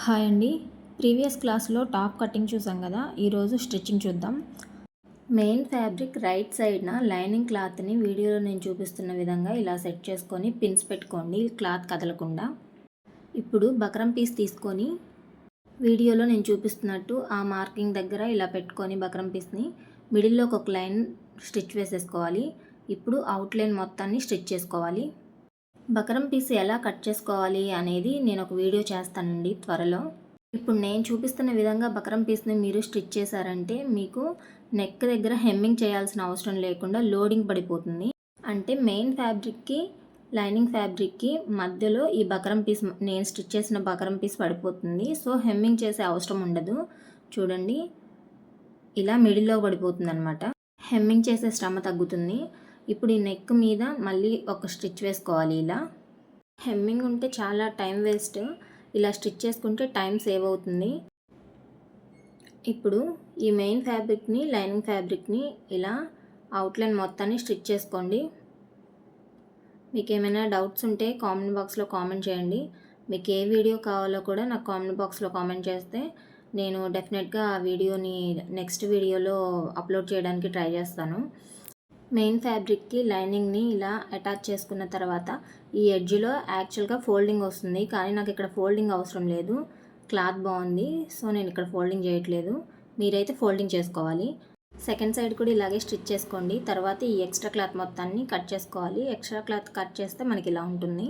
Hi అండి. Previous క్లాస్లో top cutting చూసాం కదా. ఈరోజు స్టిచ్చింగ్ చూద్దాం. మెయిన్ ఫ్యాబ్రిక్ రైట్ సైడ్న లైనింగ్ క్లాత్ని వీడియోలో నేను చూపిస్తున్న విధంగా ఇలా సెట్ చేసుకొని పిన్స్ పెట్టుకోండి, క్లాత్ కదలకుండా. ఇప్పుడు బక్రం పీస్ తీసుకొని వీడియోలో నేను చూపిస్తున్నట్టు ఆ మార్కింగ్ దగ్గర ఇలా పెట్టుకొని బక్రం పీస్ని మిడిల్లోకి ఒక లైన్ స్టిచ్ వేసేసుకోవాలి. ఇప్పుడు అవుట్లైన్ మొత్తాన్ని స్టిచ్ చేసుకోవాలి. బక్రం పీస్ ఎలా కట్ చేసుకోవాలి అనేది నేను ఒక వీడియో చేస్తానండి త్వరలో. ఇప్పుడు నేను చూపిస్తున్న విధంగా బక్రం పీస్ని మీరు స్టిచ్ చేశారంటే మీకు నెక్ దగ్గర హెమ్మింగ్ చేయాల్సిన అవసరం లేకుండా లోడింగ్ పడిపోతుంది. అంటే మెయిన్ ఫ్యాబ్రిక్కి లైనింగ్ ఫ్యాబ్రిక్కి మధ్యలో ఈ బక్రం పీస్, నేను స్టిచ్ చేసిన బక్రం పీస్ పడిపోతుంది. సో హెమ్మింగ్ చేసే అవసరం ఉండదు. చూడండి, ఇలా మిడిల్లో పడిపోతుంది అనమాట. హెమ్మింగ్ చేసే శ్రమ తగ్గుతుంది. ఇప్పుడు ఈ నెక్ మీద మళ్ళీ ఒక స్టిచ్ వేసుకోవాలి. ఇలా హెమ్మింగ్ ఉంటే చాలా టైం వేస్ట్. ఇలా స్టిచ్ చేసుకుంటే టైం సేవ్ అవుతుంది. ఇప్పుడు ఈ మెయిన్ ఫ్యాబ్రిక్ని, లైనింగ్ ఫ్యాబ్రిక్ని ఇలా అవుట్లైన్ మొత్తాన్ని స్టిచ్ చేసుకోండి. మీకు ఏమైనా డౌట్స్ ఉంటే కామెంట్ బాక్స్లో కామెంట్ చేయండి. మీకు ఏ వీడియో కావాలో కూడా నాకు కామెంట్ బాక్స్లో కామెంట్ చేస్తే నేను డెఫినెట్గా ఆ వీడియోని నెక్స్ట్ వీడియోలో అప్లోడ్ చేయడానికి ట్రై చేస్తాను. మెయిన్ ఫ్యాబ్రిక్కి లైనింగ్ని ఇలా అటాచ్ చేసుకున్న తర్వాత ఈ ఎడ్జ్లో యాక్చువల్గా ఫోల్డింగ్ వస్తుంది, కానీ నాకు ఇక్కడ ఫోల్డింగ్ అవసరం లేదు. క్లాత్ బాగుంది, సో నేను ఇక్కడ ఫోల్డింగ్ చేయట్లేదు. మీరైతే ఫోల్డింగ్ చేసుకోవాలి. సెకండ్ సైడ్ కూడా ఇలాగే స్టిచ్ చేసుకోండి. తర్వాత ఈ ఎక్స్ట్రా క్లాత్ మొత్తాన్ని కట్ చేసుకోవాలి. ఎక్స్ట్రా క్లాత్ కట్ చేస్తే మనకి ఇలా ఉంటుంది.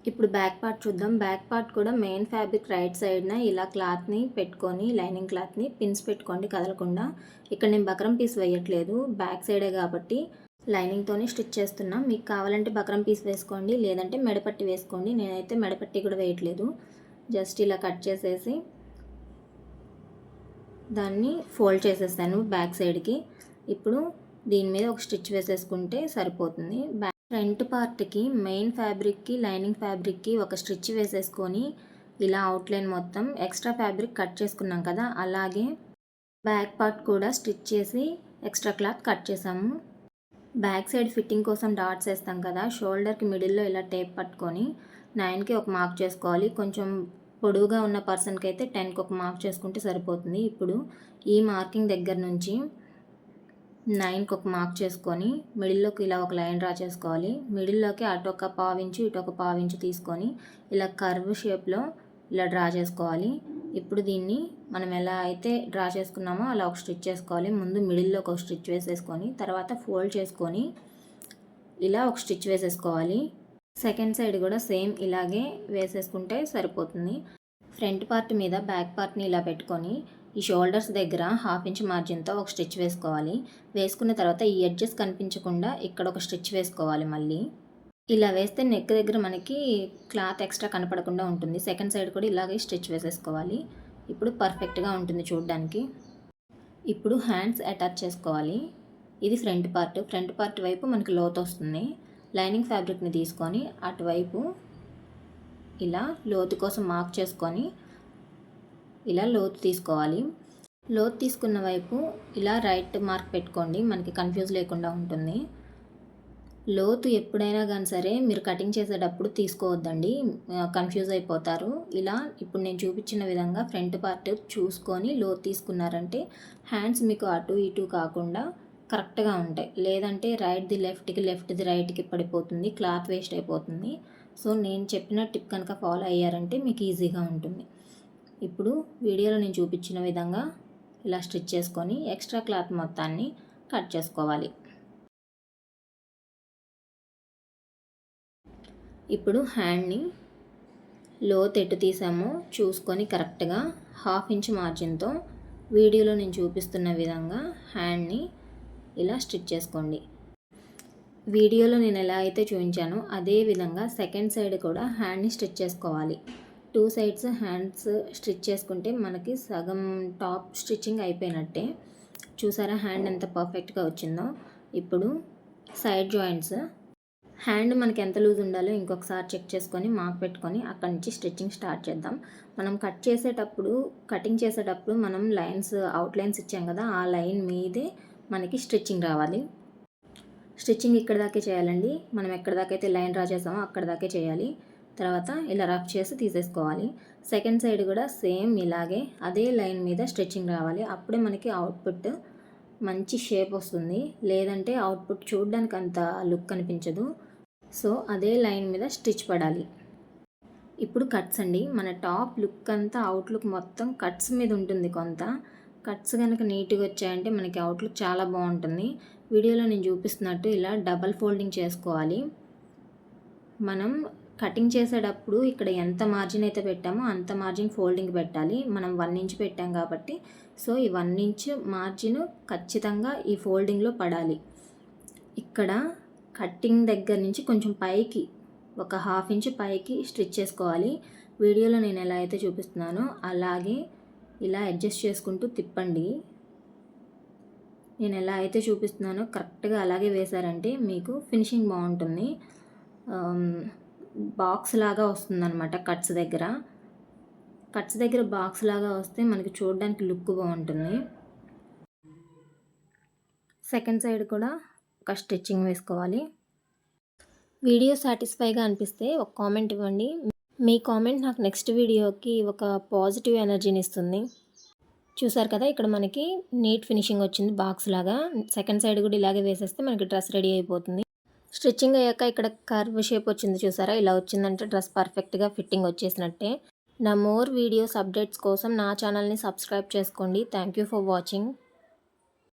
ఇప్పుడు బ్యాక్ పార్ట్ చూద్దాం. బ్యాక్ పార్ట్ కూడా మెయిన్ ఫ్యాబ్రిక్ రైట్ సైడ్న ఇలా క్లాత్ని పెట్టుకొని, లైనింగ్ క్లాత్ని పిన్స్ పెట్టుకోండి కదలకుండా. ఇక్కడ నేను బక్రం పీస్ వేయట్లేదు, బ్యాక్ సైడే కాబట్టి లైనింగ్తోనే స్టిచ్ చేస్తున్నా. మీకు కావాలంటే బక్రం పీస్ వేసుకోండి, లేదంటే మెడపట్టి వేసుకోండి. నేనైతే మెడపట్టి కూడా వేయట్లేదు. జస్ట్ ఇలా కట్ చేసేసి దాన్ని ఫోల్డ్ చేసేస్తాను బ్యాక్ సైడ్కి. ఇప్పుడు దీని మీద ఒక స్టిచ్ వేసేసుకుంటే సరిపోతుంది. ఫ్రంట్ పార్ట్కి మెయిన్ ఫ్యాబ్రిక్కి, లైనింగ్ ఫ్యాబ్రిక్కి ఒక స్టిచ్ వేసేసుకొని ఇలా అవుట్లైన్ మొత్తం ఎక్స్ట్రా ఫ్యాబ్రిక్ కట్ చేసుకున్నాం కదా, అలాగే బ్యాక్ పార్ట్ కూడా స్టిచ్ చేసి ఎక్స్ట్రా క్లాత్ కట్ చేసాము. బ్యాక్ సైడ్ ఫిట్టింగ్ కోసం డాట్స్ వేస్తాం కదా, షోల్డర్కి మిడిల్లో ఇలా టేప్ పట్టుకొని 9కి ఒక మార్క్ చేసుకోవాలి. కొంచెం పొడవుగా ఉన్న పర్సన్కి అయితే 10కి ఒక మార్క్ చేసుకుంటే సరిపోతుంది. ఇప్పుడు ఈ మార్కింగ్ దగ్గర నుంచి 9కి ఒక మార్క్ చేసుకొని మిడిల్లోకి ఇలా ఒక లైన్ డ్రా చేసుకోవాలి. మిడిల్లోకి అటు ఒక పావించు, ఇటు ఒక పావించు తీసుకొని ఇలా కర్వ్ షేప్లో ఇలా డ్రా చేసుకోవాలి. ఇప్పుడు దీన్ని మనం ఎలా అయితే డ్రా చేసుకున్నామో అలా ఒక స్టిచ్ చేసుకోవాలి. ముందు మిడిల్లోకి ఒక స్టిచ్ వేసేసుకొని తర్వాత ఫోల్డ్ చేసుకొని ఇలా ఒక స్టిచ్ వేసేసుకోవాలి. సెకండ్ సైడ్ కూడా సేమ్ ఇలాగే వేసేసుకుంటే సరిపోతుంది. ఫ్రంట్ పార్ట్ మీద బ్యాక్ పార్ట్ని ఇలా పెట్టుకొని ఈ షోల్డర్స్ దగ్గర 1/2 ఇంచ్ మార్జిన్తో ఒక స్టిచ్ వేసుకోవాలి. వేసుకున్న తర్వాత ఈ ఎడ్జెస్ కనిపించకుండా ఇక్కడ ఒక స్టిచ్ వేసుకోవాలి. మళ్ళీ ఇలా వేస్తే నెక్ దగ్గర మనకి క్లాత్ ఎక్స్ట్రా కనపడకుండా ఉంటుంది. సెకండ్ సైడ్ కూడా ఇలాగే స్టిచ్ వేసేసుకోవాలి. ఇప్పుడు పర్ఫెక్ట్గా ఉంటుంది చూడడానికి. ఇప్పుడు హ్యాండ్స్ అటాచ్ చేసుకోవాలి. ఇది ఫ్రంట్ పార్ట్. ఫ్రంట్ పార్ట్ వైపు మనకి లోతు వస్తుంది. లైనింగ్ ఫ్యాబ్రిక్ని తీసుకొని అటువైపు ఇలా లోతు కోసం మార్క్ చేసుకొని ఇలా లోతు తీసుకోవాలి. లోతు తీసుకున్న వైపు ఇలా రైట్ మార్క్ పెట్టుకోండి, మనకి కన్ఫ్యూజ్ లేకుండా ఉంటుంది. లోతు ఎప్పుడైనా కానీ సరే మీరు కటింగ్ చేసేటప్పుడు తీసుకోవద్దండి, కన్ఫ్యూజ్ అయిపోతారు. ఇలా ఇప్పుడు నేను చూపించిన విధంగా ఫ్రంట్ పార్ట్ చూసుకొని లోతు తీసుకున్నారంటే హ్యాండ్స్ మీకు అటు ఇటు కాకుండా కరెక్ట్గా ఉంటాయి. లేదంటే రైట్ది లెఫ్ట్కి, లెఫ్ట్ది రైట్కి పడిపోతుంది, క్లాత్ వేస్ట్ అయిపోతుంది. సో నేను చెప్పిన టిప్ కనుక ఫాలో అయ్యారంటే మీకు ఈజీగా ఉంటుంది. ఇప్పుడు వీడియోలో నేను చూపించిన విధంగా ఇలా స్టిచ్ చేసుకొని ఎక్స్ట్రా క్లాత్ మొత్తాన్ని కట్ చేసుకోవాలి. ఇప్పుడు హ్యాండ్ని లోతు ఎటు తీసామో చూసుకొని కరెక్ట్గా 1/2 ఇంచ్ మార్జిన్తో వీడియోలో నేను చూపిస్తున్న విధంగా హ్యాండ్ని ఇలా స్టిచ్ చేసుకోండి. వీడియోలో నేను ఎలా అయితే చూపించానో అదే విధంగా సెకండ్ సైడ్ కూడా హ్యాండ్ని స్టిచ్ చేసుకోవాలి. 2 సైడ్స్ హ్యాండ్స్ స్టిచ్ చేసుకుంటే మనకి సగం టాప్ స్టిచ్చింగ్ అయిపోయినట్టే. చూసారా హ్యాండ్ ఎంత పర్ఫెక్ట్గా వచ్చిందో. ఇప్పుడు సైడ్ జాయింట్స్, హ్యాండ్ మనకి ఎంత లూజ్ ఉండాలో ఇంకొకసారి చెక్ చేసుకొని మార్క్ పెట్టుకొని అక్కడి నుంచి స్టిచ్చింగ్ స్టార్ట్ చేద్దాం. మనం కటింగ్ చేసేటప్పుడు మనం లైన్స్, అవుట్లైన్స్ ఇచ్చాం కదా, ఆ లైన్ మీదే మనకి స్టిచ్చింగ్ రావాలి. స్టిచ్చింగ్ ఇక్కడ దాకే చేయాలండి. మనం ఎక్కడ దాకైతే లైన్ డ్రా చేసామో అక్కడ దాకే చేయాలి. తర్వాత ఇలా రఫ్ చేసి తీసేసుకోవాలి. సెకండ్ సైడ్ కూడా సేమ్ ఇలాగే అదే లైన్ మీద స్టిచ్చింగ్ రావాలి. అప్పుడే మనకి అవుట్పుట్ మంచి షేప్ వస్తుంది. లేదంటే అవుట్పుట్ చూడడానికి అంత లుక్ అనిపించదు. సో అదే లైన్ మీద స్టిచ్ పడాలి. ఇప్పుడు కట్స్ అండి. మన టాప్ లుక్ అంతా అవుట్లుక్ మొత్తం కట్స్ మీద ఉంటుంది. కొంత కట్స్ కనుక నీట్గా వచ్చాయంటే మనకి అవుట్లుక్ చాలా బాగుంటుంది. వీడియోలో నేను చూపిస్తున్నట్టు ఇలా డబల్ ఫోల్డింగ్ చేసుకోవాలి. మనం కటింగ్ చేసేటప్పుడు ఇక్కడ ఎంత మార్జిన్ అయితే పెట్టామో అంత మార్జిన్ ఫోల్డింగ్ పెట్టాలి. మనం 1 ఇంచ్ పెట్టాం కాబట్టి సో ఈ 1 ఇంచ్ మార్జిన్ ఖచ్చితంగా ఈ ఫోల్డింగ్లో పడాలి. ఇక్కడ కటింగ్ దగ్గర నుంచి కొంచెం పైకి ఒక 1/2 ఇంచ్ పైకి స్టిచ్ చేసుకోవాలి. వీడియోలో నేను ఎలా అయితే చూపిస్తున్నానో అలాగే ఇలా అడ్జస్ట్ చేసుకుంటూ తిప్పండి. నేను ఎలా అయితే చూపిస్తున్నానో కరెక్ట్గా అలాగే వేశారంటే మీకు ఫినిషింగ్ బాగుంటుంది. బాక్స్ లాగా వస్తుందన్నమాట. కట్స్ దగ్గర బాక్స్ లాగా వస్తే మనకి చూడడానికి లుక్ బాగుంటుంది. సెకండ్ సైడ్ కూడా ఒక స్టిచ్చింగ్ వేసుకోవాలి. వీడియో సాటిస్ఫైగా అనిపిస్తే ఒక కామెంట్ ఇవ్వండి. మీ కామెంట్ నాకు నెక్స్ట్ వీడియోకి ఒక పాజిటివ్ ఎనర్జీని ఇస్తుంది. చూసారు కదా, ఇక్కడ మనకి నీట్ ఫినిషింగ్ వచ్చింది బాక్స్ లాగా. సెకండ్ సైడ్ కూడా ఇలాగే వేసేస్తే మనకి డ్రెస్ రెడీ అయిపోతుంది. స్టిచ్చింగ్ అయ్యాక ఇక్కడ కర్వ్ షేప్ వచ్చింది చూసారా, ఇలా వచ్చిందంటే డ్రెస్ పర్ఫెక్ట్గా ఫిట్టింగ్ వచ్చేసినట్టే. నా మోర్ వీడియోస్ అప్డేట్స్ కోసం నా ఛానల్ని సబ్స్క్రైబ్ చేసుకోండి. Thank you for watching.